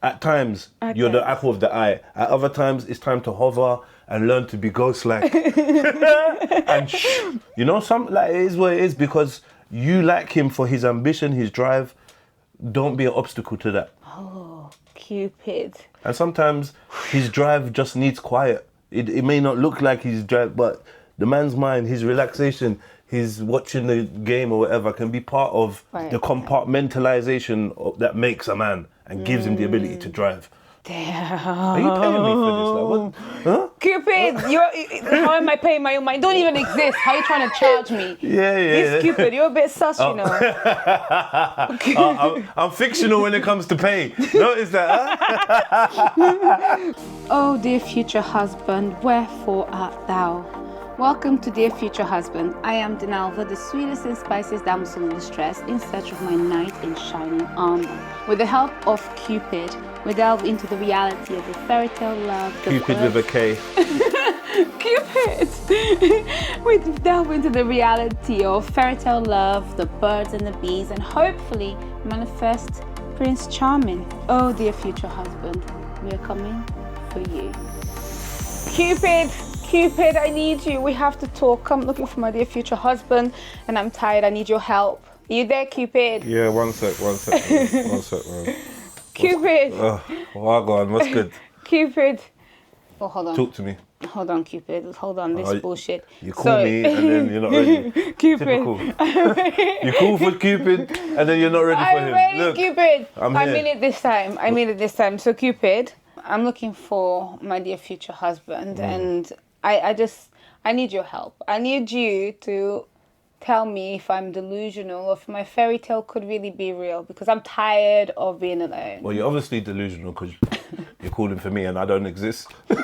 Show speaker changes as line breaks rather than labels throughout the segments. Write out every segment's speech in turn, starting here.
At times, you're the apple of the eye. At other times, it's time to hover and learn to be ghost-like. And you know, it is what it is, because you like him for his ambition, his drive. Don't be an obstacle to that.
Oh, Cupid.
And sometimes his drive just needs quiet. It may not look like his drive, but the man's mind, his relaxation, his watching the game or whatever can be part of the compartmentalization that makes a man and gives him the ability to drive.
Damn.
Are you paying me for this? Like, what? Huh?
Cupid, how am I paying my own mind? Don't even exist. How are you trying to charge me?
Yeah.
This Cupid, you're a bit sus, you know.
I'm fictional when it comes to pay. Notice that, huh?
Oh, dear future husband, wherefore art thou? Welcome to Dear Future Husband. I am Dinalva, the sweetest and spiciest damsel in distress, in search of my knight in shining armor. With the help of Cupid, we delve into the reality of the fairy tale love.
Cupid with a K.
Cupid! We delve into the reality of fairy tale love, the birds and the bees, and hopefully manifest Prince Charming. Oh, dear future husband, we are coming for you. Cupid, I need you. We have to talk. I'm looking for my dear future husband and I'm tired. I need your help. Are you there, Cupid?
Yeah, one sec, man.
Cupid.
Well, go on, what's good?
Cupid. Oh, hold on.
Talk to me.
Hold on, Cupid. Hold on, this bullshit.
You call me and then you're not ready.
Cupid.
Typical. You call for Cupid and then you're not ready for him.
I'm ready,
Look,
Cupid.
I'm
I
here.
mean it this time. So, Cupid, I'm looking for my dear future husband and I need your help. I need you to tell me if I'm delusional or if my fairy tale could really be real, because I'm tired of being alone.
Well, you're obviously delusional because you're calling for me and I don't exist.
I'm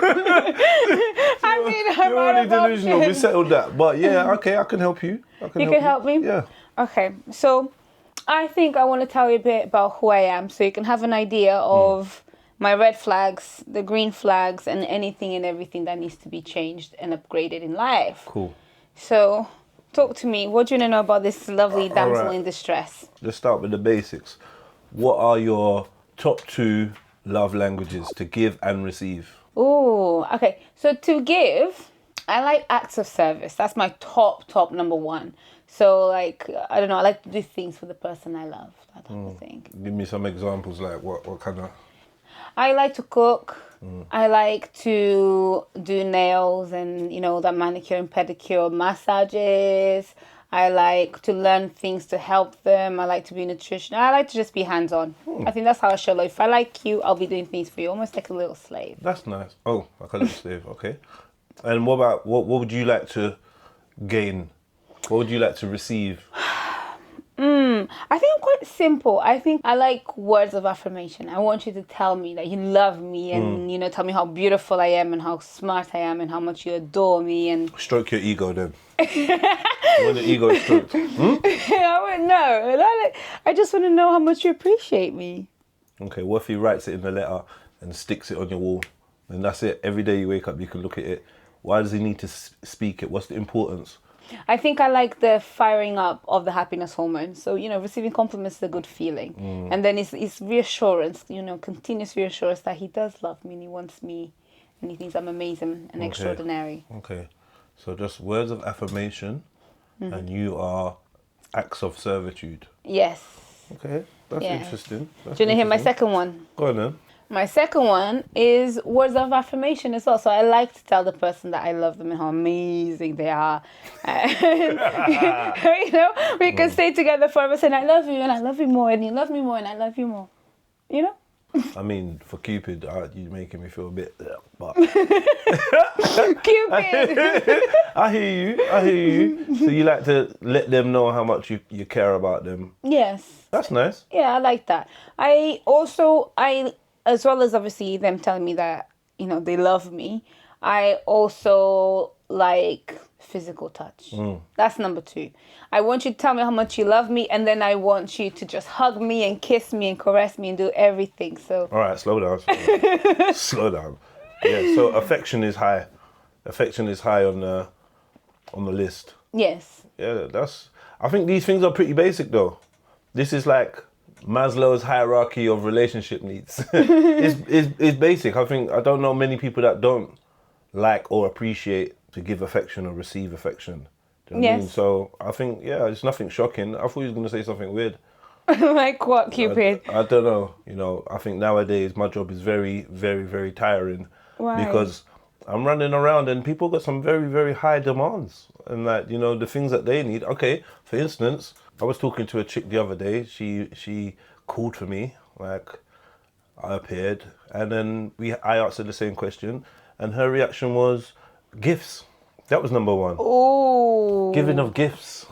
You're already delusional. We
options.
settled that. But yeah, okay, I can help you.
You can help me?
Yeah.
Okay, so I think I want to tell you a bit about who I am so you can have an idea of my red flags, the green flags, and anything and everything that needs to be changed and upgraded in life.
Cool.
So, talk to me. What do you want to know about this lovely damsel in distress?
Let's start with the basics. What are your top 2 love languages to give and receive?
Ooh, okay. So to give, I like acts of service. That's my top number 1. So like, I don't know, I like to do things for the person I love, that type of thing.
Give me some examples, like what kind of...
I like to cook. I like to do nails and, you know, that manicure and pedicure, massages. I like to learn things to help them. I like to be nutrition. I like to just be hands-on. I think that's how I show love. If I like you, I'll be doing things for you, almost like a little slave.
That's nice. Oh, like a little slave, okay. And what about, what would you like to gain? What would you like to receive?
I think I'm quite simple. I think I like words of affirmation. I want you to tell me that you love me and, you know, tell me how beautiful I am and how smart I am and how much you adore me. And
Stroke your ego then. When the ego is stroked.
I wouldn't know. I just want to know how much you appreciate me.
Okay, what if he writes it in the letter and sticks it on your wall? And that's it. Every day you wake up, you can look at it. Why does he need to speak it? What's the importance?
I think I like the firing up of the happiness hormone. So, you know, receiving compliments is a good feeling. And then it's reassurance, you know, continuous reassurance that he does love me and he wants me and he thinks I'm amazing and extraordinary.
Okay. So just words of affirmation and you are acts of servitude.
Yes.
Okay, that's interesting.
Do you want to hear my second one?
Go on then.
My second one is words of affirmation as well. So I like to tell the person that I love them and how amazing they are. And, you know, we can stay together forever saying, I love you and I love you more and you love me more and I love you more. You know?
I mean, for Cupid, you're making me feel a bit... But
Cupid!
I hear you. So you like to let them know how much you care about them.
Yes.
That's nice.
Yeah, I like that. As well as obviously them telling me that, you know, they love me, I also like physical touch. That's number 2. I want you to tell me how much you love me, and then I want you to just hug me and kiss me and caress me and do everything. So. All
right, slow down. Slow down. Yeah. So affection is high. Affection is high on the list.
Yes.
Yeah, I think these things are pretty basic though. This is like Maslow's hierarchy of relationship needs is basic. I don't know many people that don't like or appreciate to give affection or receive affection. Do you know what I mean? So I think, it's nothing shocking. I thought he was going to say something weird.
Like what, Cupid?
I don't know. I think nowadays my job is very, very, very tiring.
Why?
Because I'm running around and people got some very, very high demands. And that, the things that they need. Okay, for instance, I was talking to a chick the other day. She called for me, like I appeared, and then I asked her the same question, and her reaction was gifts. That was number one.
Oh.
Giving of gifts,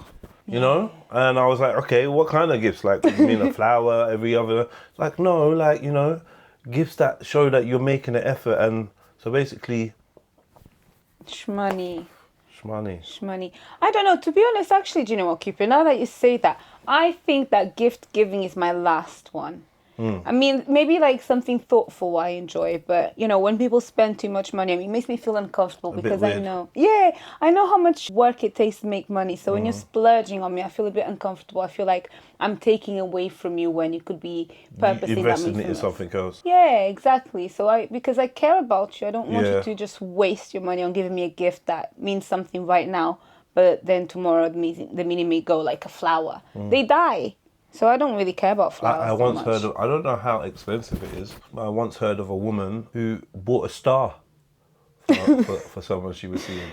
and I was like, okay, what kind of gifts? Like, you mean a flower every other? Like, no, like, gifts that show that you're making an effort, and so basically,
Shmoney.
Shmoney.
I don't know. To be honest, actually, do you know what, Cupid? Now that you say that, I think that gift giving is my last one. I mean, maybe like something thoughtful I enjoy, but when people spend too much money, it makes me feel uncomfortable because I know how much work it takes to make money. So when you're splurging on me, I feel a bit uncomfortable. I feel like I'm taking away from you when you could be purposing
investing it in something else.
Yeah, exactly. So because I care about you, I don't want you to just waste your money on giving me a gift that means something right now, but then tomorrow the meaning may go like a flower. They die. So I don't really care about flowers.
I once heard of, I don't know how expensive it is, but I once heard of a woman who bought a star for someone she was seeing.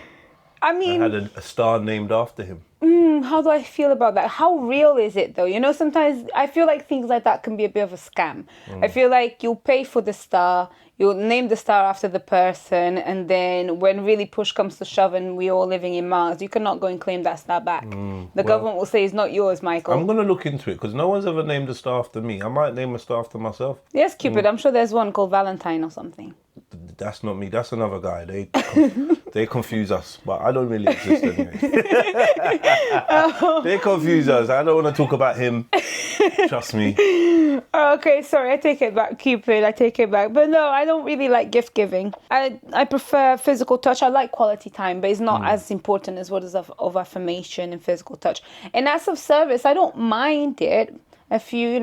I mean,
and had a star named after him.
How do I feel about that? How real is it though? Sometimes I feel like things like that can be a bit of a scam. I feel like you'll pay for the star, you'll name the star after the person, and then when really push comes to shove and we're all living in Mars, you cannot go and claim that star back. The government will say it's not yours, Michael.
I'm going to look into it because no one's ever named a star after me. I might name a star after myself.
Yes, Cupid. I'm sure there's one called Valentine or something.
That's not me. That's another guy. They confuse us, but I don't really exist anyway. They confuse us. I don't want to talk about him. Trust me.
Okay, sorry. I take it back, Cupid. I take it back. But no, I don't really like gift giving. I prefer physical touch. I like quality time, but it's not as important as what is of affirmation and physical touch. And as of service, I don't mind it. A few,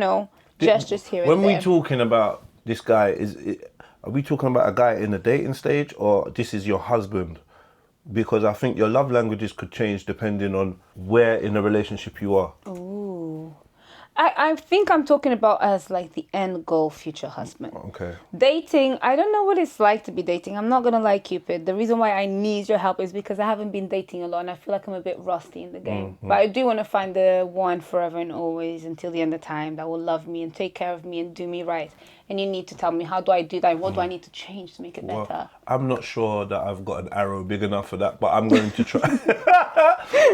gestures here and there.
When we're talking about this guy, are we talking about a guy in the dating stage or this is your husband? Because I think your love languages could change depending on where in the relationship you are.
Ooh. I think I'm talking about as like the end goal future husband.
Okay.
Dating, I don't know what it's like to be dating. I'm not going to lie, Cupid. The reason why I need your help is because I haven't been dating a lot and I feel like I'm a bit rusty in the game. But I do want to find the one forever and always until the end of time that will love me and take care of me and do me right. And you need to tell me, how do I do that? What do I need to change to make it better?
Well, I'm not sure that I've got an arrow big enough for that, but I'm going to try.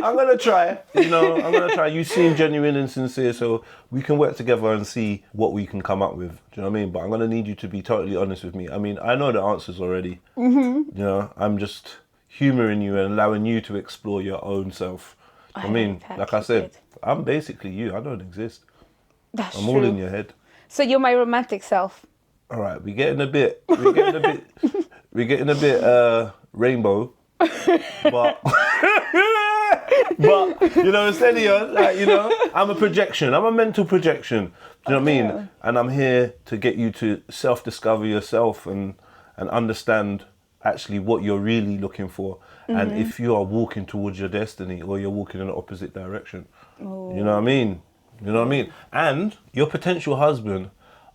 I'm going to try. I'm going to try. You seem genuine and sincere, so we can work together and see what we can come up with. Do you know what I mean? But I'm going to need you to be totally honest with me. I mean, I know the answers already. I'm just humouring you and allowing you to explore your own self. I mean, like I said, I'm basically you. I don't exist.
That's
I'm
true.
all in your head.
So you're my romantic self.
All right, we're getting a bit rainbow, but steady on. I'm a projection. I'm a mental projection. Do you know what I mean? And I'm here to get you to self-discover yourself and understand actually what you're really looking for, and if you are walking towards your destiny or you're walking in the opposite direction.
Ooh.
You know what I mean? And your potential husband.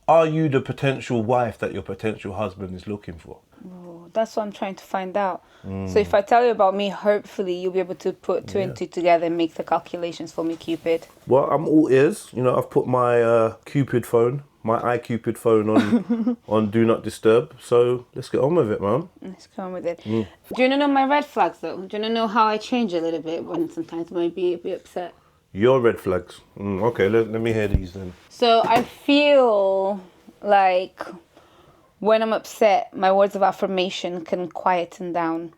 Are you the potential wife that your potential husband is looking for?
Oh, that's what I'm trying to find out. So if I tell you about me, hopefully you'll be able to put two and two together and make the calculations for me, Cupid.
Well, I'm all ears. I've put my Kupid phone, my iCupid phone on Do Not Disturb. So let's get on with it, man.
Let's go on with it. Do you want to know my red flags, though? Do you want to know how I change a little bit when sometimes I might be a bit upset?
Your red flags. Okay, let me hear these then. So
I feel like when I'm upset, my words of affirmation can quieten down.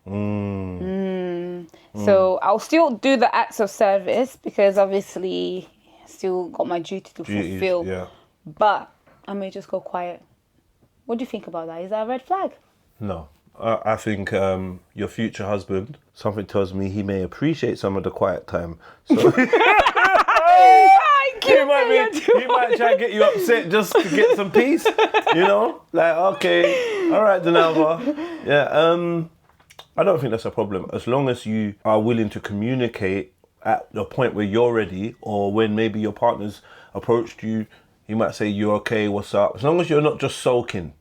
So I'll still do the acts of service because obviously I still got my duty to fulfill.
Yeah.
But I may just go quiet. What do you think about that? Is that a red flag?
No. I think your future husband, something tells me he may appreciate some of the quiet time. So
Hi,
he might try and get you upset just to get some peace, you know? Like, okay, all right, Dinalva. Yeah, I don't think that's a problem. As long as you are willing to communicate at the point where you're ready, or when maybe your partner's approached you, you might say, you're okay, what's up? As long as you're not just sulking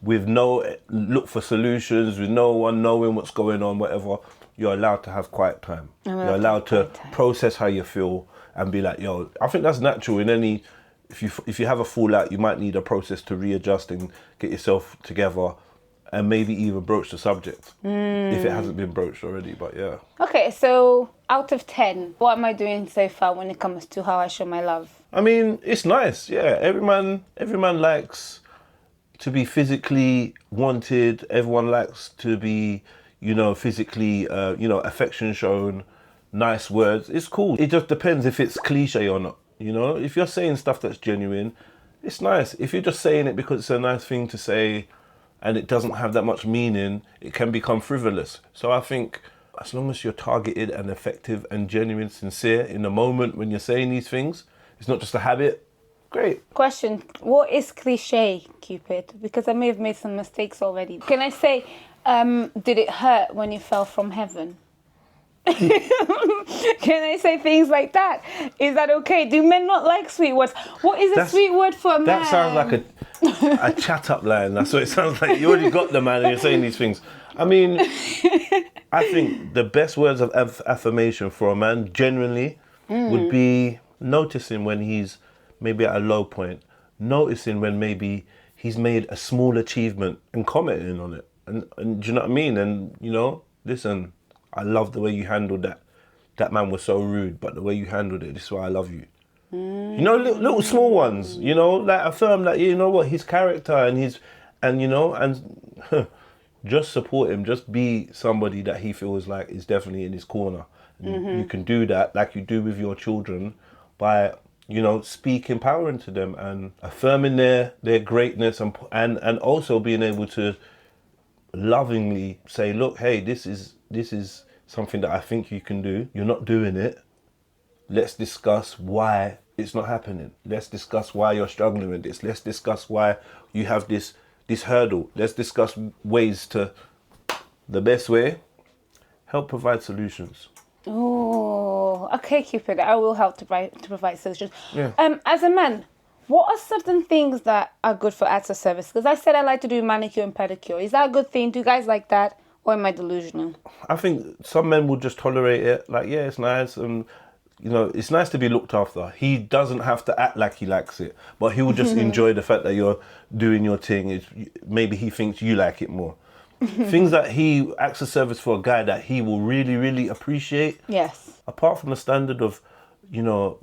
with no look for solutions, with no one knowing what's going on, whatever, you're allowed to have quiet time. You're allowed to process how you feel and be like, yo, I think that's natural in any, if you have a fallout, you might need a process to readjust and get yourself together and maybe even broach the subject if it hasn't been broached already, but yeah.
Okay, so out of 10, what am I doing so far when it comes to how I show my love?
I mean, it's nice, yeah. Every man likes to be physically wanted. Everyone likes to be, physically, affection shown, nice words. It's cool. It just depends if it's cliche or not, If you're saying stuff that's genuine, it's nice. If you're just saying it because it's a nice thing to say and it doesn't have that much meaning, it can become frivolous. So I think as long as you're targeted and effective and genuine, sincere in the moment when you're saying these things, it's not just a habit, great.
Question, what is cliche, Cupid? Because I may have made some mistakes already. Can I say, did it hurt when you fell from heaven? Can I say things like that? Is that okay? Do men not like sweet words? What is a sweet word for a man?
That sounds like a chat up line. That's what it sounds like. You already got the man and you're saying these things. I mean, I think the best words of affirmation for a man genuinely would be noticing when he's maybe at a low point, noticing when maybe he's made a small achievement and commenting on it. And do you know what I mean? And, listen, I love the way you handled that. That man was so rude, but the way you handled it, this is why I love you. Little small ones, like affirm that, his character and just support him, just be somebody that he feels like is definitely in his corner. And you can do that like you do with your children by, speak empowering to them and affirming their greatness and also being able to lovingly say, look, hey, this is something that I think you can do. You're not doing it. Let's discuss why it's not happening. Let's discuss why you're struggling with this. Let's discuss why you have this hurdle. Let's discuss ways to, the best way, help provide solutions.
Oh, okay, Cupid. I will help to provide solutions.
Yeah.
As a man, what are certain things that are good for acts of service? Because I said I like to do manicure and pedicure. Is that a good thing? Do you guys like that? Or am I delusional? I
think some men will just tolerate it. Like, yeah, it's nice. And, it's nice to be looked after. He doesn't have to act like he likes it. But he will just enjoy the fact that you're doing your thing. Maybe he thinks you like it more. Things that he acts of service for a guy that he will really, really appreciate.
Yes.
Apart from the standard of,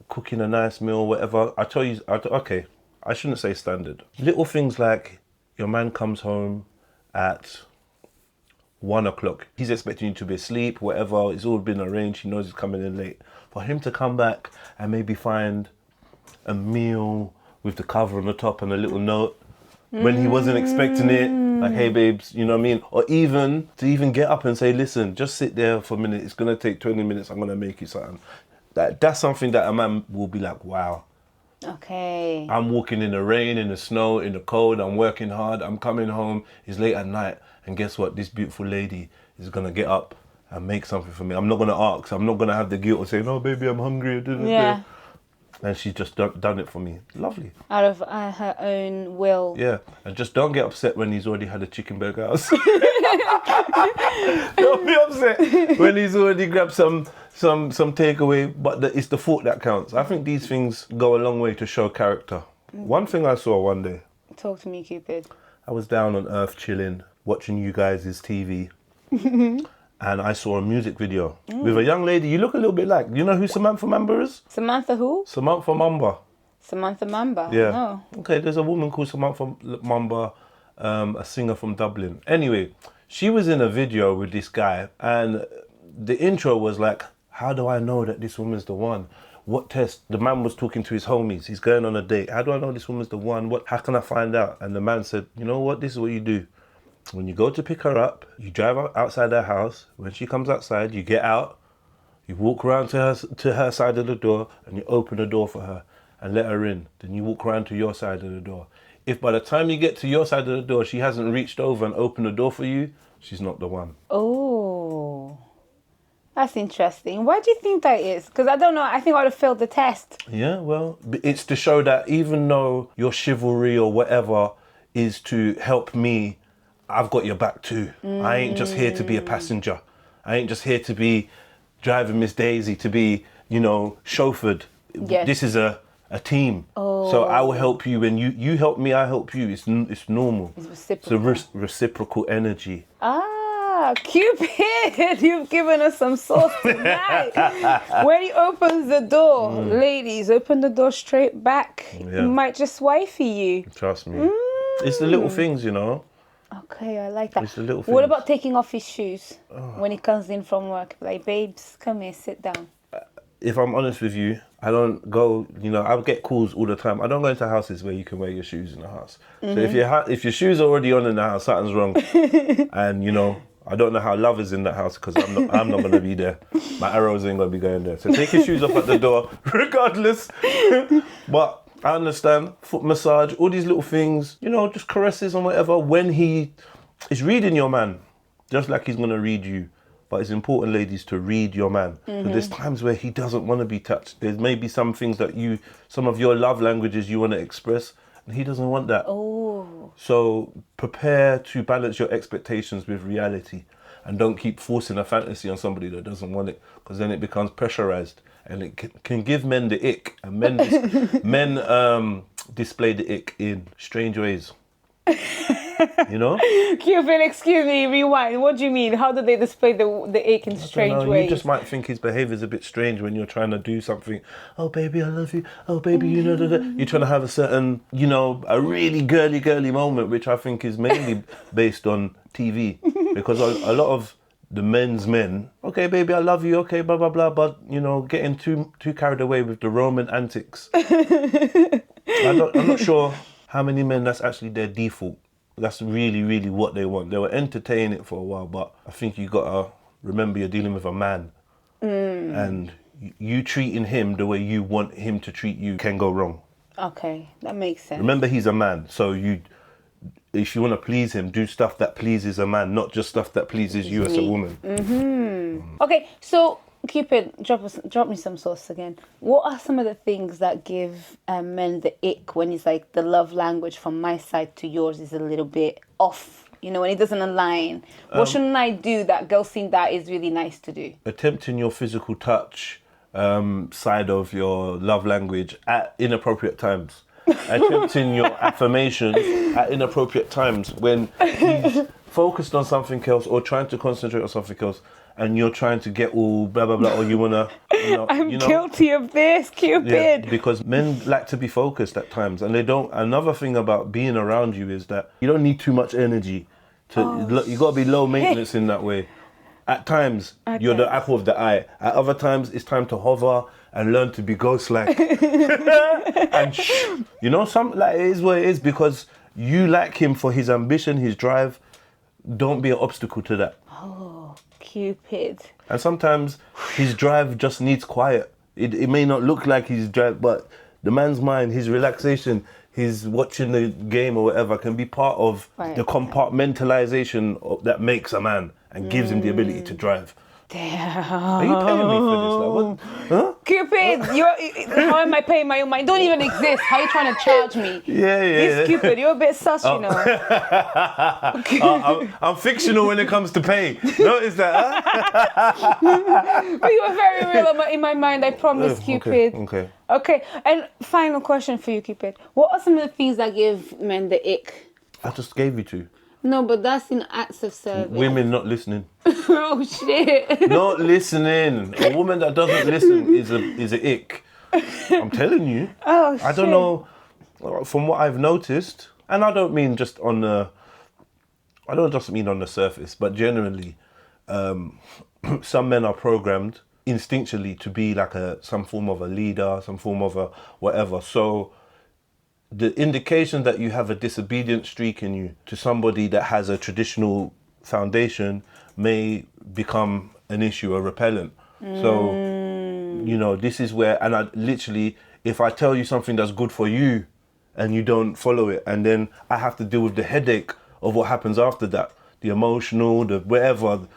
cooking a nice meal, whatever. Okay, I shouldn't say standard. Little things like your man comes home at 1 o'clock. He's expecting you to be asleep, whatever. It's all been arranged. He knows he's coming in late. For him to come back and maybe find a meal with the cover on the top and a little note when he wasn't expecting it, like, hey babes, you know what I mean? Or even to get up and say, listen, just sit there for a minute. It's going to take 20 minutes. I'm going to make you something. That's something that a man will be like, wow.
Okay.
I'm walking in the rain, in the snow, in the cold. I'm working hard. I'm coming home. It's late at night. And guess what? This beautiful lady is going to get up and make something for me. I'm not going to ask. I'm not going to have the guilt of saying, oh, baby, I'm hungry.
Yeah.
And she's just done it for me. Lovely.
Out of her own will.
Yeah. And just don't get upset when he's already had a chicken burger house. Don't be upset when he's already grabbed some takeaway, but it's the thought that counts. I think these things go a long way to show character. One thing I saw one day.
Talk to me, Cupid.
I was down on earth chilling, watching you guys' TV. And I saw a music video with a young lady you look a little bit like. You know who Samantha Mamba is?
Samantha who?
Samantha Mamba.
Samantha Mamba?
Yeah.
No.
Okay, there's a woman called Samantha Mamba, a singer from Dublin. Anyway, she was in a video with this guy and the intro was like, how do I know that this woman's the one? What test? The man was talking to his homies. He's going on a date. How do I know this woman's the one? How can I find out? And the man said, you know what? This is what you do. When you go to pick her up, you drive outside her house. When she comes outside, you get out, you walk around to her side of the door and you open the door for her. and let her in. Then you walk around to your side of the door. If by the time you get to your side of the door, she hasn't reached over and opened the door for you, she's not the one.
Oh, that's interesting. Why do you think that is? Because I don't know. I think I would have failed the test.
Yeah, well, it's to show that even though your chivalry or whatever is to help me, I've got your back too. I ain't just here to be a passenger. I ain't just here to be driving Miss Daisy, to be, chauffeured.
Yes.
This is a team. So I will help you when you help me, I help you. It's normal.
It's reciprocal.
It's a reciprocal energy.
Cupid, you've given us some sauce tonight. When he opens the door, ladies, open the door straight back.
Yeah.
He might just wifey you.
Trust me. It's the little things,
Okay, I like that.
It's the little
What
things.
about taking off his shoes when he comes in from work? Like, babes, come here, sit down.
If I'm honest with you, I don't go, I get calls all the time. I don't go into houses where you can wear your shoes in the house. So if your shoes are already on in the house, something's wrong. And, I don't know how love is in that house because I'm not going to be there. My arrows ain't going to be going there. So take your shoes off at the door, regardless. But I understand, foot massage, all these little things, just caresses and whatever. When he is reading your man, just like he's going to read you. But it's important, ladies, to read your man. So there's times where he doesn't want to be touched. There's maybe some things that some of your love languages you want to express, and he doesn't want that.
Oh.
So prepare to balance your expectations with reality, and don't keep forcing a fantasy on somebody that doesn't want it, because then it becomes pressurized, and it can give men the ick. And men display the ick in strange ways.
Cupid, excuse me, rewind. What do you mean? How do they display the ache in strange ways?
You just might think his behaviour's a bit strange when you're trying to do something. Oh, baby, I love you. Oh, baby, You're trying to have a certain, a really girly moment, which I think is mainly based on TV. Because a lot of the men, okay, baby, I love you, okay, blah, blah, blah, but, getting too carried away with the Roman antics. I'm not sure how many men that's actually their default. That's really, really what they want. They were entertaining it for a while, but I think you got to remember you're dealing with a man. And you treating him the way you want him to treat you can go wrong.
Okay, that makes sense.
Remember, he's a man, so if you want to please him, do stuff that pleases a man, not just stuff that pleases you as a woman.
Okay, so Cupid, drop me some sauce again. What are some of the things that give men the ick when it's like the love language from my side to yours is a little bit off? When it doesn't align. What shouldn't I do that girls think that is really nice to do?
Attempting your physical touch side of your love language at inappropriate times. Attempting your affirmations at inappropriate times when he's focused on something else or trying to concentrate on something else, and you're trying to get all blah blah blah, or you wanna.
I'm guilty of this, Cupid.
Yeah, because men like to be focused at times, and they don't. Another thing about being around you is that you don't need too much energy. You gotta be low maintenance in that way. At times, you're the apple of the eye. At other times, it's time to hover and learn to be ghost-like. And it is what it is, because you like him for his ambition, his drive. Don't be an obstacle to that.
Oh, Cupid.
And sometimes his drive just needs quiet. It may not look like his drive, but the man's mind, his relaxation, his watching the game or whatever can be part of the compartmentalization that makes a man and gives him the ability to drive.
Damn.
Are you paying me for this? Like, what? Huh?
Cupid, how am I paying my own mind? Don't even exist. How are you trying to charge me?
Yeah.
This Cupid, you're a bit sus, you know.
I'm fictional when it comes to paying. Notice that, huh?
But you were very real in my mind, I promise, Cupid. Okay, and final question for you, Cupid. What are some of the things that give men the ick?
I just gave you two.
No, but that's in acts of service.
Women not listening.
Oh, shit.
Not listening. A woman that doesn't listen is a ick. I'm telling you.
Oh, shit.
I don't know, from what I've noticed, and I don't mean just on the surface, but generally, some men are programmed instinctually to be like some form of a leader, some form of a whatever. So the indication that you have a disobedient streak in you to somebody that has a traditional foundation may become an issue, a repellent. So, this is where, and if I tell you something that's good for you and you don't follow it, and then I have to deal with the headache of what happens after that, the emotional, the whatever,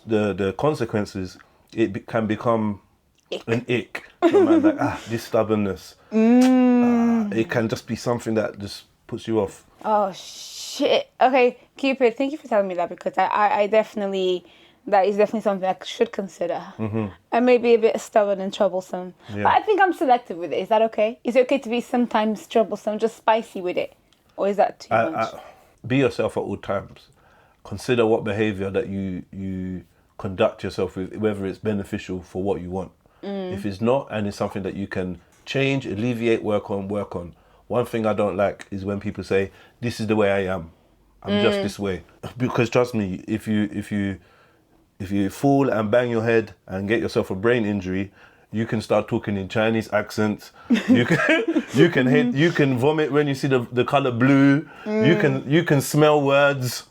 the consequences, can become an ick. So man, like, this stubbornness. It can just be something that just puts you off.
Oh, shit. Okay, Cupid, thank you for telling me that, because I definitely, that is definitely something I should consider. I may be a bit stubborn and troublesome.
Yeah.
But I think I'm selective with it. Is that okay? Is it okay to be sometimes troublesome, just spicy with it? Or is that too much?
Be yourself at all times. Consider what behavior that you conduct yourself with, whether it's beneficial for what you want. If it's not, and it's something that you can change, alleviate, work on. One thing I don't like is when people say, this is the way I am. I'm just this way. Because trust me, if you fall and bang your head and get yourself a brain injury, you can start talking in Chinese accents. You can vomit when you see the color blue. You can smell words.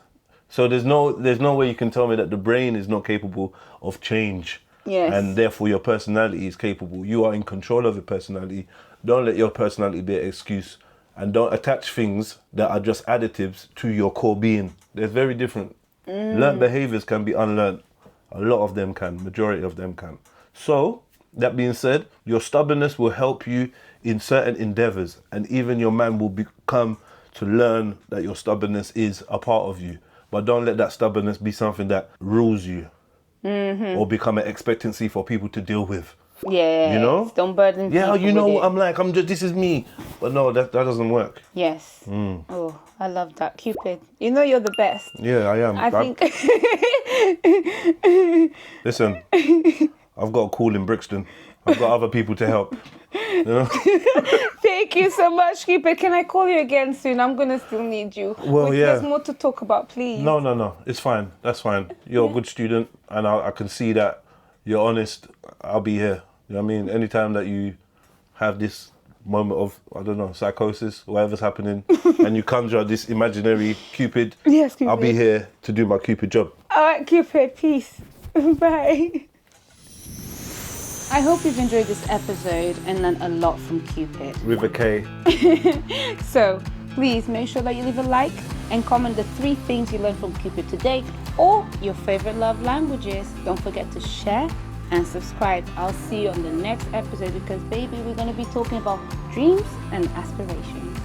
So there's no way you can tell me that the brain is not capable of change.
Yes.
And therefore your personality is capable. You are in control of your personality. Don't let your personality be an excuse, and don't attach things that are just additives to your core being. They're very different. Learned behaviors can be unlearned. A lot of them can, majority of them can. So, that being said, your stubbornness will help you in certain endeavors, and even your man will become to learn that your stubbornness is a part of you. But don't let that stubbornness be something that rules you or become an expectancy for people to deal with.
Yeah,
you know,
don't burden people.
Yeah, you know
with
what
it.
I'm like. This is me. But no, that doesn't work.
Yes. Oh, I love that, Cupid. You know you're the best.
Yeah, I am.
I think.
Listen, I've got a call in Brixton. I've got other people to help. You know?
Thank you so much, Cupid. Can I call you again soon? I'm gonna still need you.
Well, yeah.
There's more to talk about, please.
No. It's fine. That's fine. You're a good student, and I can see that you're honest. I'll be here. You know what I mean? Anytime that you have this moment of, I don't know, psychosis, whatever's happening, and you conjure this imaginary Cupid,
Yes, Cupid.
I'll be here to do my Cupid job.
All right, Cupid. Peace. Bye. I hope you've enjoyed this episode and learned a lot from Cupid.
With a K.
So, please make sure that you leave a like and comment the 3 things you learned from Cupid today, or your favorite love languages. Don't forget to share and subscribe. I'll see you on the next episode, because baby, we're going to be talking about dreams and aspirations.